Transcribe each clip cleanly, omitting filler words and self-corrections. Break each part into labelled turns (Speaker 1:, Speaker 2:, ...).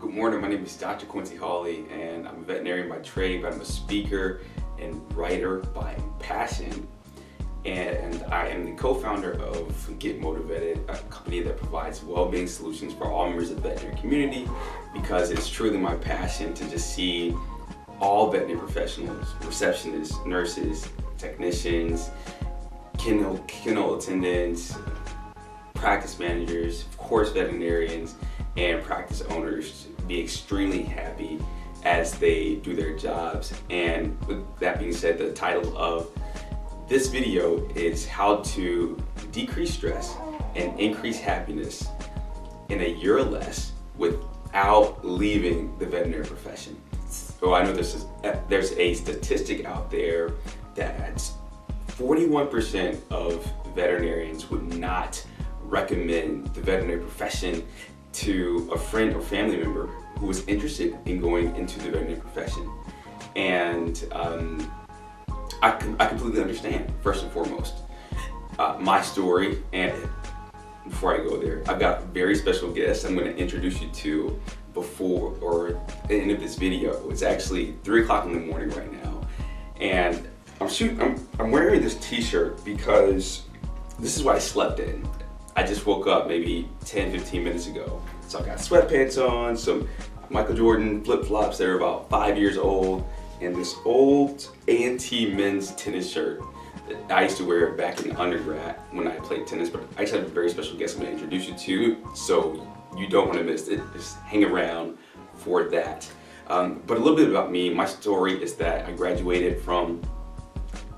Speaker 1: Good morning, my name is Dr. Quincy Hawley, and I'm a veterinarian by trade, but I'm a speaker and writer by passion. And I am the co-founder of MotiVETed, a company that provides well-being solutions for all members of the veterinary community, because it's truly my passion to just see all veterinary professionals, receptionists, nurses, technicians, kennel attendants, practice managers, of course veterinarians, and practice owners be extremely happy as they do their jobs. And with that being said, the title of this video is how to decrease stress and increase happiness in a year or less without leaving the veterinary profession. So I know there's a statistic out there that 41% of veterinarians would not recommend the veterinary profession to a friend or family member who was interested in going into the veterinary profession. And I completely understand, first and foremost. My story, and before I go there, I've got a very special guest I'm going to introduce you to before or the end of this video. It's actually 3 o'clock in the morning right now, and I'm wearing this t-shirt because this is what I slept in. I just woke up maybe 10-15 minutes ago. So I got sweatpants on, some Michael Jordan flip-flops that are about 5 years old, and this old A&T men's tennis shirt that I used to wear back in undergrad when I played tennis. But I just have a very special guest I'm going to introduce you to, so you don't want to miss it. Just hang around for that. But a little bit about me. My story is that I graduated from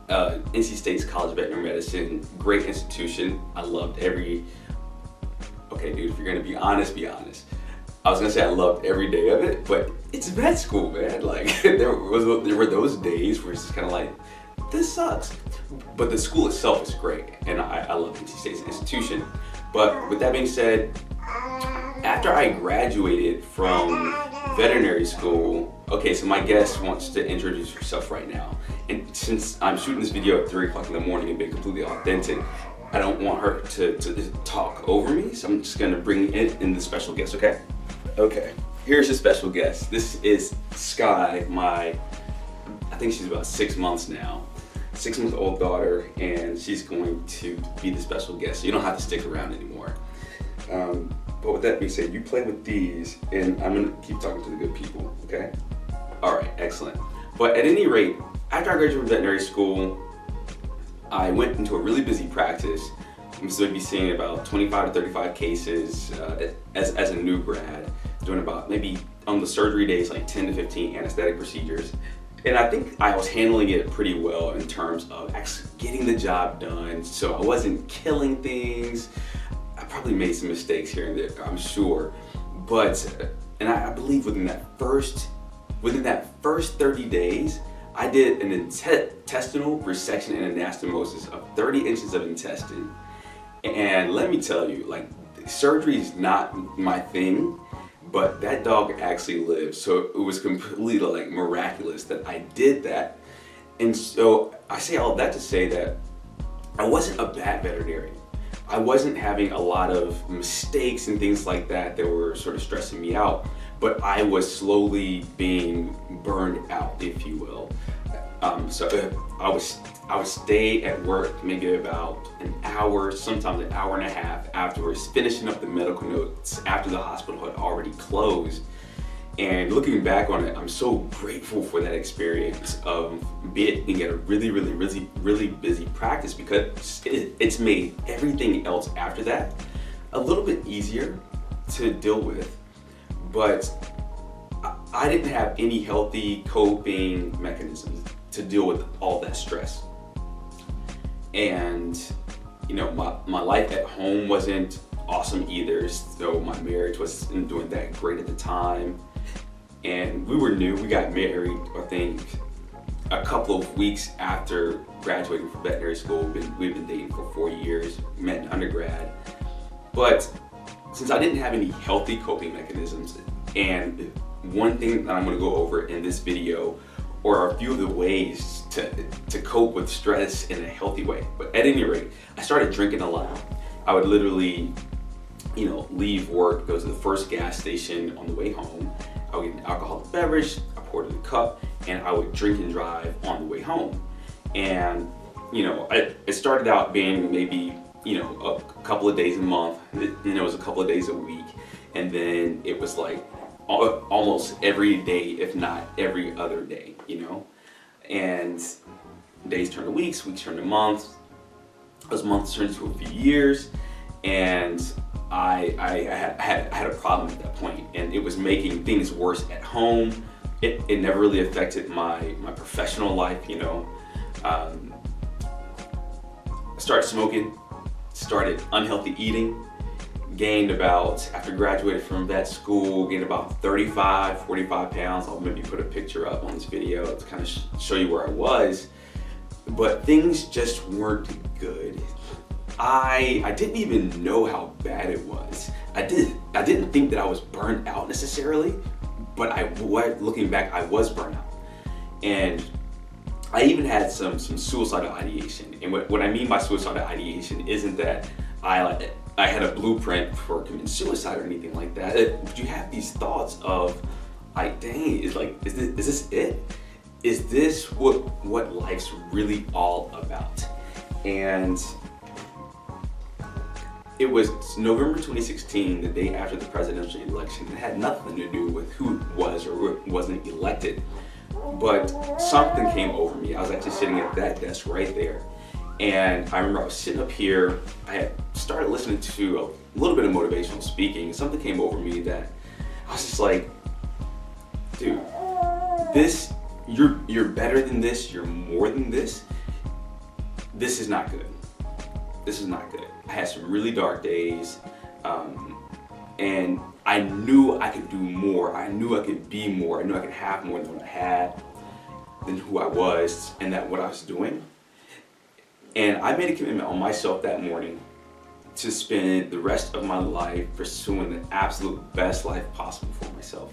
Speaker 1: NC State's College of Veterinary Medicine. Great institution. I loved okay dude, if you're gonna be honest, be honest. I was gonna say I loved every day of it, but it's vet school, man. Like there were those days where it's just kind of like, this sucks. But the school itself is great, and I love NC State's institution. But with that being said, after I graduated from veterinary school, okay, so my guest wants to introduce herself right now. And since I'm shooting this video at 3 o'clock in the morning and being completely authentic, I don't want her to talk over me, so I'm just gonna bring in the special guest, okay? Okay, here's the special guest. This is Sky, I think she's about 6 months now, 6-month-old daughter, and she's going to be the special guest, so you don't have to stick around anymore. But with that being said, you play with these, and I'm gonna keep talking to the good people, okay? All right, excellent. But at any rate, after I graduated from veterinary school, I went into a really busy practice. I'm supposed to be seeing about 25 to 35 cases as a new grad, doing about maybe on the surgery days, like 10 to 15 anesthetic procedures. And I think I was handling it pretty well in terms of actually getting the job done. So I wasn't killing things. I probably made some mistakes here and there, I'm sure. And I believe within that first 30 days, I did an intestinal resection and anastomosis of 30 inches of intestine. And let me tell you, like, surgery is not my thing, but that dog actually lived. So it was completely like miraculous that I did that. And so I say all of that to say that I wasn't a bad veterinarian. I wasn't having a lot of mistakes and things like that were sort of stressing me out, but I was slowly being burned out, if you will. So I would stay at work maybe about an hour, sometimes an hour and a half afterwards, finishing up the medical notes after the hospital had already closed. And looking back on it, I'm so grateful for that experience of being at a really busy practice, because it's made everything else after that a little bit easier to deal with. But I didn't have any healthy coping mechanisms to deal with all that stress. And you know, my life at home wasn't awesome either, so my marriage wasn't doing that great at the time. And we were new. We got married, I think, a couple of weeks after graduating from veterinary school. We've been dating for 4 years, met in undergrad. But since I didn't have any healthy coping mechanisms, and one thing that I'm going to go over in this video are a few of the ways to cope with stress in a healthy way. But at any rate, I started drinking a lot. I would literally leave work, go to the first gas station on the way home. I would get an alcoholic beverage, I poured it in a cup, and I would drink and drive on the way home. And it started out being maybe a couple of days a month, then it was a couple of days a week, and then it was like almost every day, if not every other day, and days turned to weeks, weeks turned to months, those months turned into a few years, and I had a problem at that point, and it was making things worse at home. It never really affected my professional life, I started smoking, started unhealthy eating, after graduating from vet school, gained about 35, 45 pounds. I'll maybe put a picture up on this video to kind of show you where I was, but things just weren't good. I didn't even know how bad it was. I didn't think that I was burnt out necessarily, but looking back, I was burnt out. And I even had some suicidal ideation. And what I mean by suicidal ideation isn't that I had a blueprint for committing suicide or anything like that. But you have these thoughts of, dang, is this it? Is this what life's really all about? And it was November 2016, the day after the presidential election. It had nothing to do with who was or wasn't elected, but something came over me. I was actually sitting at that desk right there, and I remember I was sitting up here. I had started listening to a little bit of motivational speaking, and something came over me that I was just like, dude, you're better than this, you're more than this. This is not good. This is not good. I had some really dark days, and I knew I could do more. I knew I could be more. I knew I could have more than what I had, than who I was, and that what I was doing. And I made a commitment on myself that morning to spend the rest of my life pursuing the absolute best life possible for myself.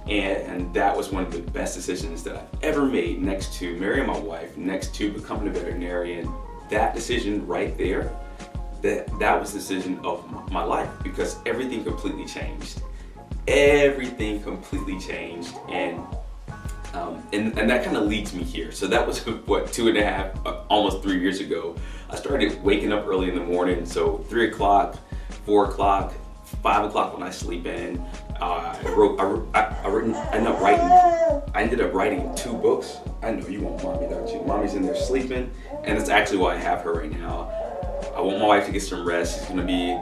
Speaker 1: And that was one of the best decisions that I've ever made, next to marrying my wife, next to becoming a veterinarian. That decision right there, that was the decision of my life, because everything completely changed. Everything completely changed, and that kind of leads me here. So that was what, 2.5, almost 3 years ago. I started waking up early in the morning, so 3 o'clock, 4 o'clock, 5 o'clock when I sleep in. I ended up writing 2 books. I know you want mommy, don't you? Mommy's in there sleeping, and that's actually why I have her right now. I want my wife to get some rest. She's gonna be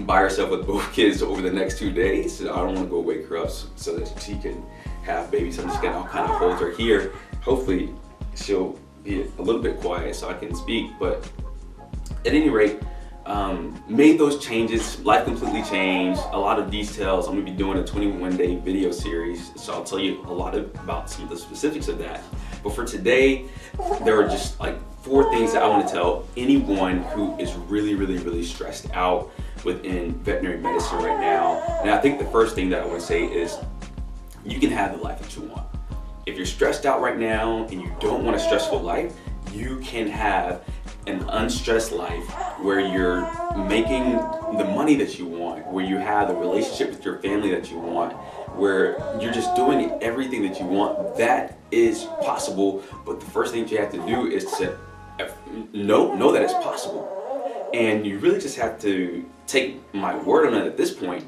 Speaker 1: by herself with both kids over the next 2 days. So I don't want to go wake her up so that she can have baby. So I'm just gonna kind of hold her here. Hopefully she'll be a little bit quiet so I can speak. But at any rate, made those changes. Life completely changed. A lot of details. I'm gonna be doing a 21-day video series, so I'll tell you a lot about some of the specifics of that. But for today, there are just like 4 things that I want to tell anyone who is really, really, really stressed out within veterinary medicine right now. And I think the first thing that I want to say is you can have the life that you want. If you're stressed out right now and you don't want a stressful life, you can have an unstressed life where you're making the money that you want, where you have the relationship with your family that you want, where you're just doing everything that you want. That is possible, but the first thing you have to do is to know that it's possible. And you really just have to take my word on it at this point,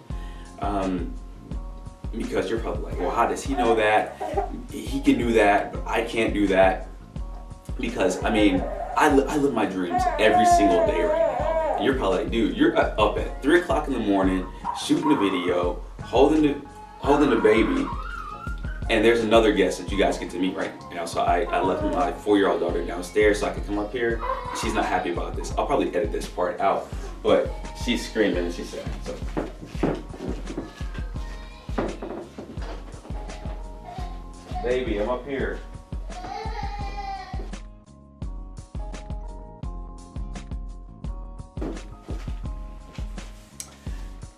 Speaker 1: because you're probably like, well, how does he know that? He can do that, but I can't do that. Because I mean, I live my dreams every single day right now. And you're probably like, dude, you're up at 3 o'clock in the morning, shooting a video, holding the baby, and there's another guest that you guys get to meet right now. So I left my 4-year-old daughter downstairs so I could come up here. She's not happy about this. I'll probably edit this part out, but she's screaming and she's sad. So. Baby, I'm up here.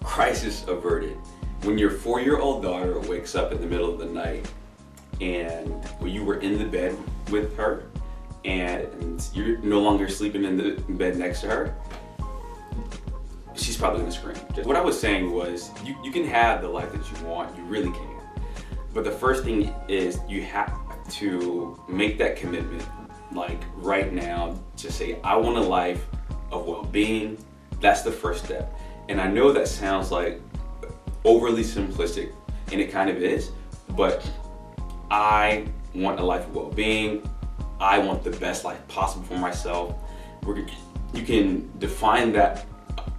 Speaker 1: Crisis averted. When your 4-year-old daughter wakes up in the middle of the night and you were in the bed with her and you're no longer sleeping in the bed next to her, she's probably gonna scream. What I was saying was, you can have the life that you want, you really can. But the first thing is you have to make that commitment, like right now, to say, I want a life of well-being. That's the first step. And I know that sounds like overly simplistic, and it kind of is, but I want a life of well-being. I want the best life possible for myself. You can define that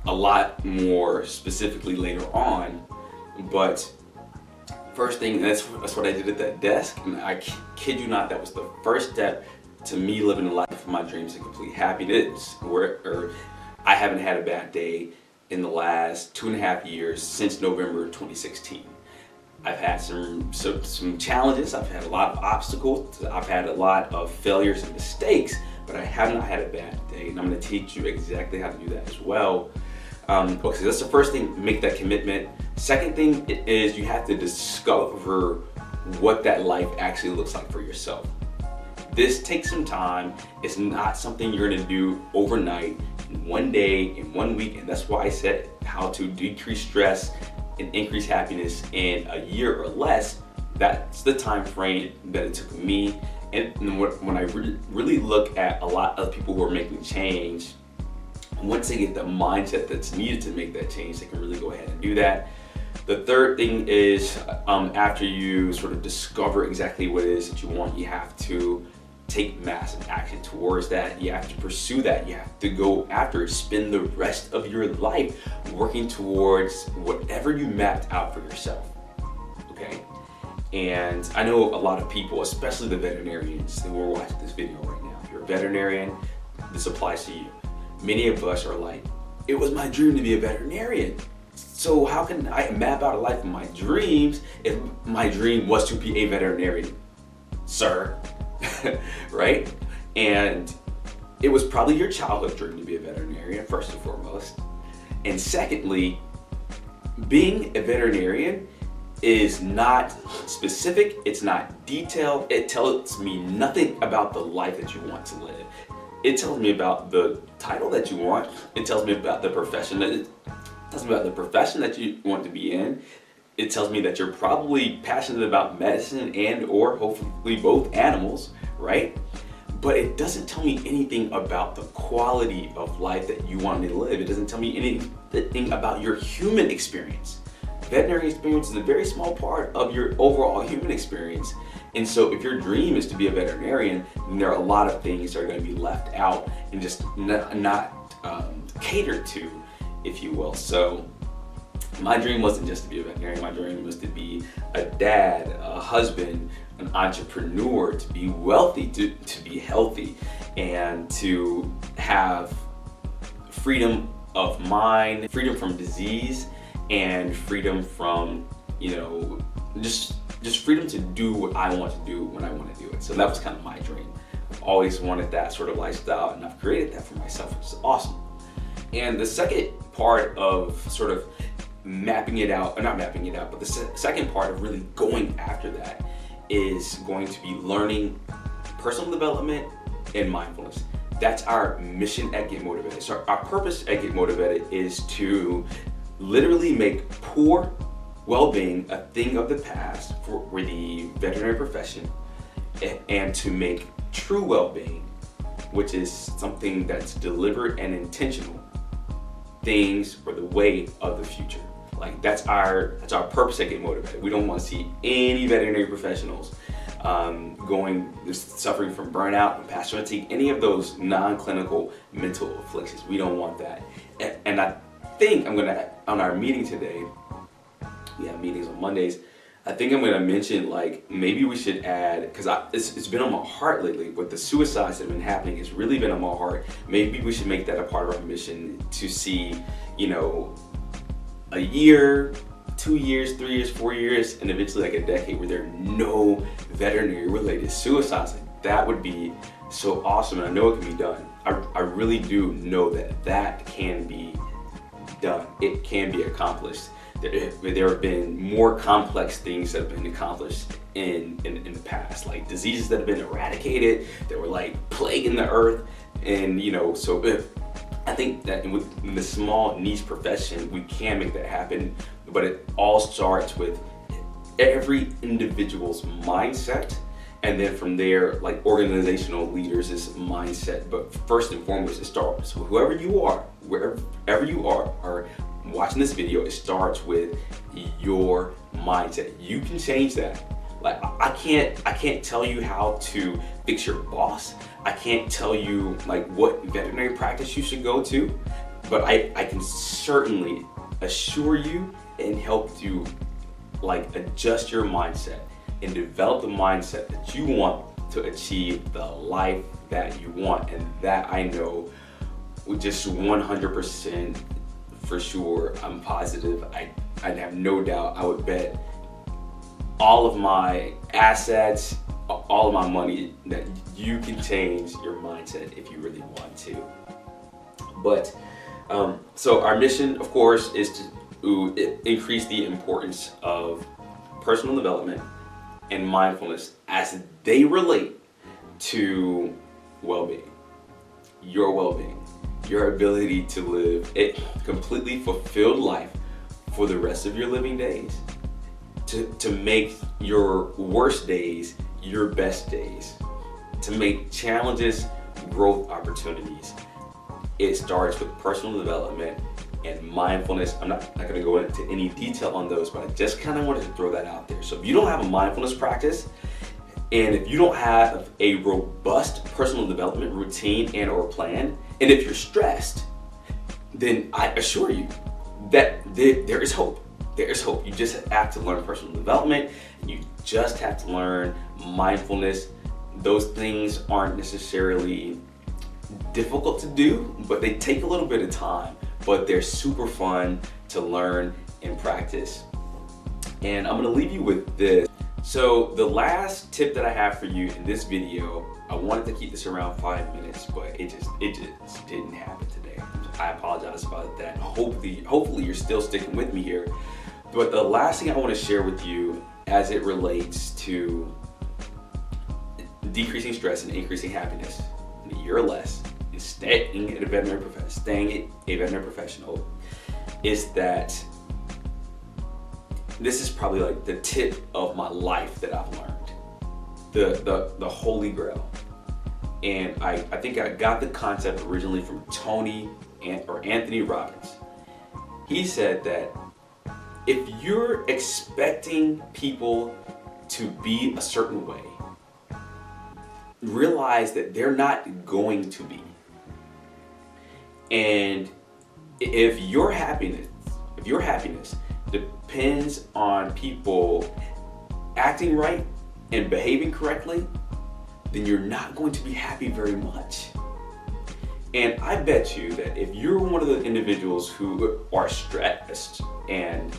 Speaker 1: a lot more specifically later on, but first thing, that's what I did at that desk, and I kid you not, that was the first step to me living the life of my dreams and complete happiness, where I haven't had a bad day in the last 2.5 years since November 2016. I've had some challenges, I've had a lot of obstacles, I've had a lot of failures and mistakes, but I have not had a bad day, and I'm going to teach you exactly how to do that as well. Okay, so that's the first thing, make that commitment. Second thing is you have to discover what that life actually looks like for yourself. This takes some time. It's not something you're gonna do overnight, in one day, in 1 week, and that's why I said how to decrease stress and increase happiness in a year or less. That's the time frame that it took me. And when I really look at a lot of people who are making change, once they get the mindset that's needed to make that change, they can really go ahead and do that. The third thing is, after you sort of discover exactly what it is that you want, you have to take massive action towards that. You have to pursue that. You have to go after it. Spend the rest of your life working towards whatever you mapped out for yourself, okay? And I know a lot of people, especially the veterinarians who are watching this video right now, if you're a veterinarian, this applies to you. Many of us are like, it was my dream to be a veterinarian. So how can I map out a life of my dreams if my dream was to be a veterinarian, sir? Right? And it was probably your childhood dream to be a veterinarian, first and foremost. And secondly, being a veterinarian is not specific, it's not detailed, it tells me nothing about the life that you want to live. It tells me about the title that you want, it tells me about the profession that you want to be in. It tells me that you're probably passionate about medicine and or hopefully both animals, right? But it doesn't tell me anything about the quality of life that you want to live. It doesn't tell me anything about your human experience. Veterinary experience is a very small part of your overall human experience. And so if your dream is to be a veterinarian, then there are a lot of things that are going to be left out and just not catered to, if you will. So my dream wasn't just to be a veterinarian. My dream was to be a dad, a husband, an entrepreneur, to be wealthy, to be healthy, and to have freedom of mind, freedom from disease, and freedom from, just freedom to do what I want to do when I want to do it. So that was kind of my dream. I've always wanted that sort of lifestyle, and I've created that for myself, which is awesome. And the second part of sort of mapping it out, or not mapping it out, but the second part of really going after that is going to be learning personal development and mindfulness. That's our mission at Get MotiVETed. So our purpose at Get MotiVETed is to literally make poor well-being a thing of the past for the veterinary profession, and to make true well-being, which is something that's deliberate and intentional, things for the way of the future. Like that's our purpose at Get MotiVETed. We don't want to see any veterinary professionals suffering from burnout and passion fatigue, any of those non-clinical mental afflictions. We don't want that. And I think I'm gonna, on our meeting today, we have meetings on Mondays, I think I'm gonna mention, like, maybe we should add, because it's been on my heart lately, with the suicides that have been happening, it's really been on my heart. Maybe we should make that a part of our mission to see, a year, 2 years, 3 years, 4 years, and eventually like a decade where there are no veterinary related suicides. Like, that would be so awesome, and I know it can be done. I really do know that can be done. It can be accomplished. There have been more complex things that have been accomplished in the past, like diseases that have been eradicated, that were like plaguing the earth, and so I think that in the small niche profession, we can make that happen, but it all starts with every individual's mindset, and then from there, like organizational leaders' mindset. But first and foremost, it starts with whoever you are, wherever you are watching this video, it starts with your mindset. You can change that. Like I can't tell you how to fix your boss. I can't tell you like what veterinary practice you should go to, but I can certainly assure you and help you like adjust your mindset and develop the mindset that you want to achieve the life that you want. And that I know with just 100% for sure, I'm positive, I'd have no doubt, I would bet all of my assets, all of my money, that you can change your mindset if you really want to. But so our mission, of course, is to increase the importance of personal development and mindfulness as they relate to well-being, your ability to live a completely fulfilled life for the rest of your living days, to make your worst days your best days, to make challenges growth opportunities. It starts with personal development and mindfulness. I'm not going to go into any detail on those, but I just kind of wanted to throw that out there. So if you don't have a mindfulness practice, and if you don't have a robust personal development routine and or plan, and if you're stressed, then I assure you that there is hope. There is hope. You just have to learn personal development. You just have to learn mindfulness. Those things aren't necessarily difficult to do, but they take a little bit of time, but they're super fun to learn and practice. And I'm gonna leave you with this. So the last tip that I have for you in this video, I wanted to keep this around 5 minutes, but it just didn't happen today. I apologize about that. Hopefully you're still sticking with me here. But the last thing I want to share with you as it relates to decreasing stress and increasing happiness in a year or less, and staying a veterinary professional, is that this is probably like the tip of my life that I've learned, the holy grail. And I think I got the concept originally from Anthony Robbins. He said that if you're expecting people to be a certain way, realize that they're not going to be. And if your happiness depends on people acting right and behaving correctly, then you're not going to be happy very much. And I bet you that if you're one of the individuals who are stressed, and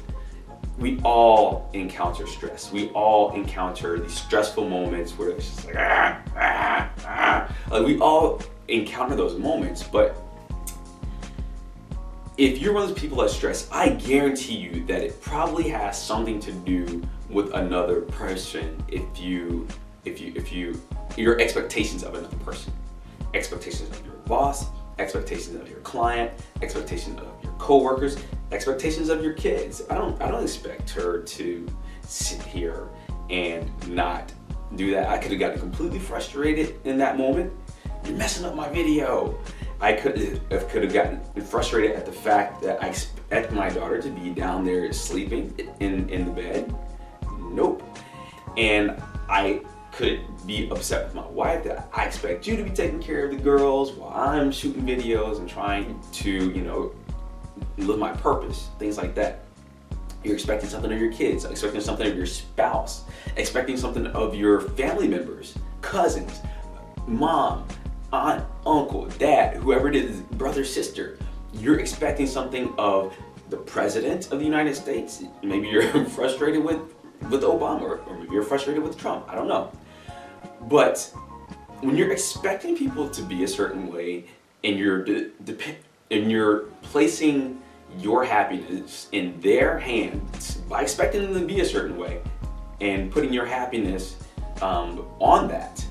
Speaker 1: we all encounter stress, we all encounter these stressful moments where it's just like, like we all encounter those moments, but if you're one of those people that stress, I guarantee you that it probably has something to do with another person. If your expectations of another person, expectations of your boss, expectations of your client, expectations of your coworkers, expectations of your kids. I don't expect her to sit here and not do that. I could have gotten completely frustrated in that moment. You're messing up my video. I could have gotten frustrated at the fact that I expect my daughter to be down there sleeping in the bed. Nope. And I could be upset with my wife that I expect you to be taking care of the girls while I'm shooting videos and trying to, live my purpose, things like that. You're expecting something of your kids, expecting something of your spouse, expecting something of your family members, cousins, mom, aunt, uncle, dad, whoever it is, brother, sister. You're expecting something of the president of the United States. Maybe you're frustrated with Obama, or maybe you're frustrated with Trump. I don't know. But when you're expecting people to be a certain way, and you're placing your happiness in their hands by expecting them to be a certain way, and putting your happiness on that,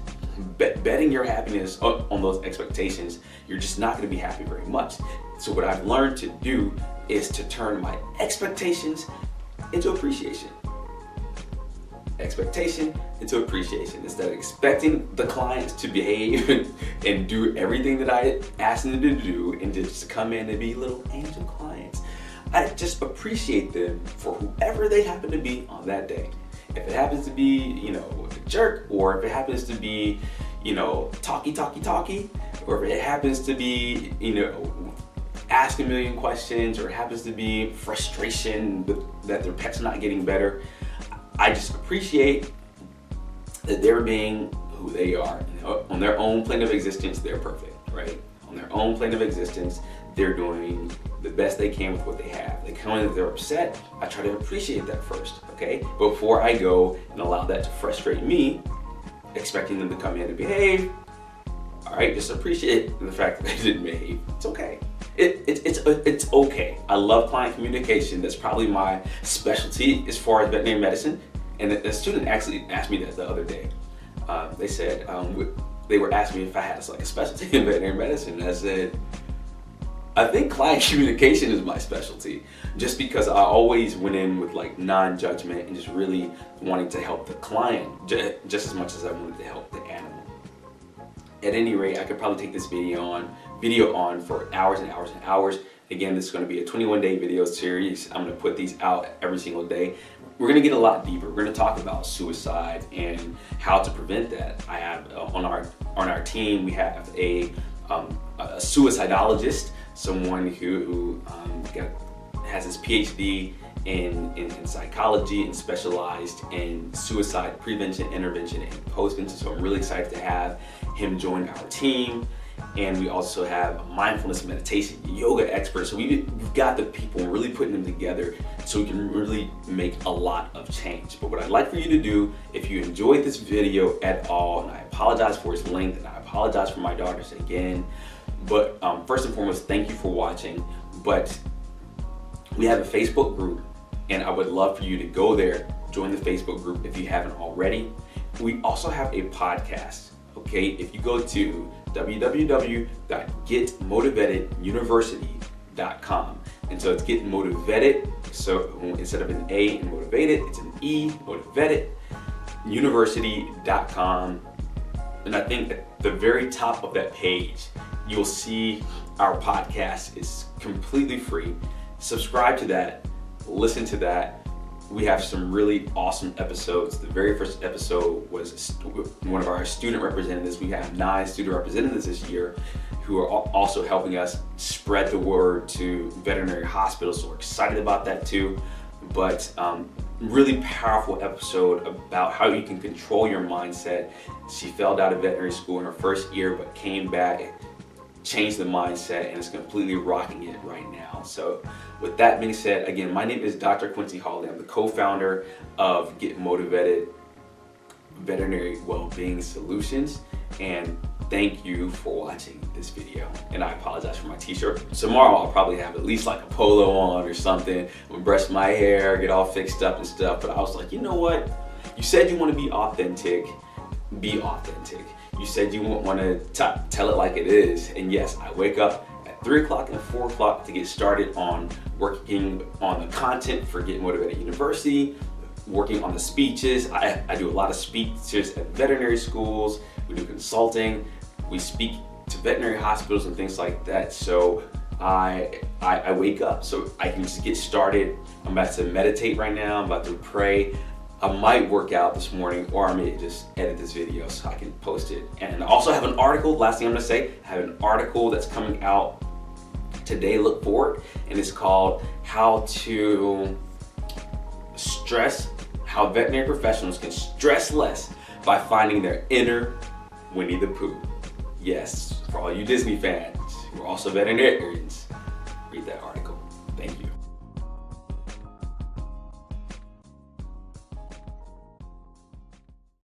Speaker 1: betting your happiness on those expectations, you're just not going to be happy very much. So what I've learned to do is to turn my expectations into appreciation. Expectation into appreciation. Instead of expecting the clients to behave and do everything that I ask them to do and just come in and be little angel clients, I just appreciate them for whoever they happen to be on that day. If it happens to be, a jerk, or if it happens to be, talky, or if it happens to be, ask a million questions, or it happens to be frustration that their pet's not getting better, I just appreciate that they're being who they are. On their own plane of existence, they're perfect, right? On their own plane of existence, they're doing the best they can with what they have. They come in and they're upset, I try to appreciate that first, okay? Before I go and allow that to frustrate me, expecting them to come in and behave, all right, just appreciate the fact that they didn't behave. It's okay. It's okay. I love client communication. That's probably my specialty as far as veterinary medicine. And a student actually asked me that the other day. They said, they were asking me if I had a specialty in veterinary medicine. And I said, I think client communication is my specialty, just because I always went in with non-judgment and just really wanting to help the client just as much as I wanted to help the animal. At any rate, I could probably take this video on for hours and hours and hours. Again, this is going to be a 21-day video series. I'm going to put these out every single day. We're going to get a lot deeper. We're going to talk about suicide and how to prevent that. I have on our team, we have a suicidologist, someone who has his PhD in psychology and specialized in suicide prevention, intervention, and post-vention. So I'm really excited to have him join our team. And we also have a mindfulness meditation yoga expert. So we've got the people, really putting them together so we can really make a lot of change. But what I'd like for you to do, if you enjoyed this video at all, and I apologize for its length, and I apologize for my daughters again, but first and foremost, thank you for watching. But we have a Facebook group, and I would love for you to go there, join the Facebook group if you haven't already. We also have a podcast, okay? If you go to www.getmotiveteduniversity.com, and so it's Get Motivated, so instead of an A in motivated, it's an E, motivated, university.com. And I think at the very top of that page, you'll see our podcast is completely free. Subscribe to that, listen to that. We have some really awesome episodes. The very first episode was one of our student representatives. We have 9 student representatives this year who are also helping us spread the word to veterinary hospitals. So we're excited about that too. But really powerful episode about how you can control your mindset. She failed out of veterinary school in her first year, but came back, changed the mindset, and is completely rocking it right now. So with that being said, again, my name is Dr. Quincy Hawley. I'm the co-founder of Get MotiVETed Veterinary Wellbeing Solutions, and thank you for watching this video. And I apologize for my t-shirt. Tomorrow I'll probably have at least a polo on or something. I'll brush my hair, get all fixed up and stuff. But I was like, you know what? You said you want to be authentic. Be authentic. You said you want to tell it like it is. And yes, I wake up at 3 o'clock and 4 o'clock to get started on working on the content for Get MotiVETed University, working on the speeches. I do a lot of speeches at veterinary schools. We do consulting. We speak to veterinary hospitals and things like that. So I wake up so I can just get started. I'm about to meditate right now. I'm about to pray. I might work out this morning, or I may just edit this video so I can post it. And I also have an article, last thing I'm gonna say, I have an article that's coming out today, look for it, and it's called How Veterinary Professionals Can Stress Less by Finding Their Inner Winnie the Pooh. Yes, for all you Disney fans who are also veterinarians, read that article. Thank you.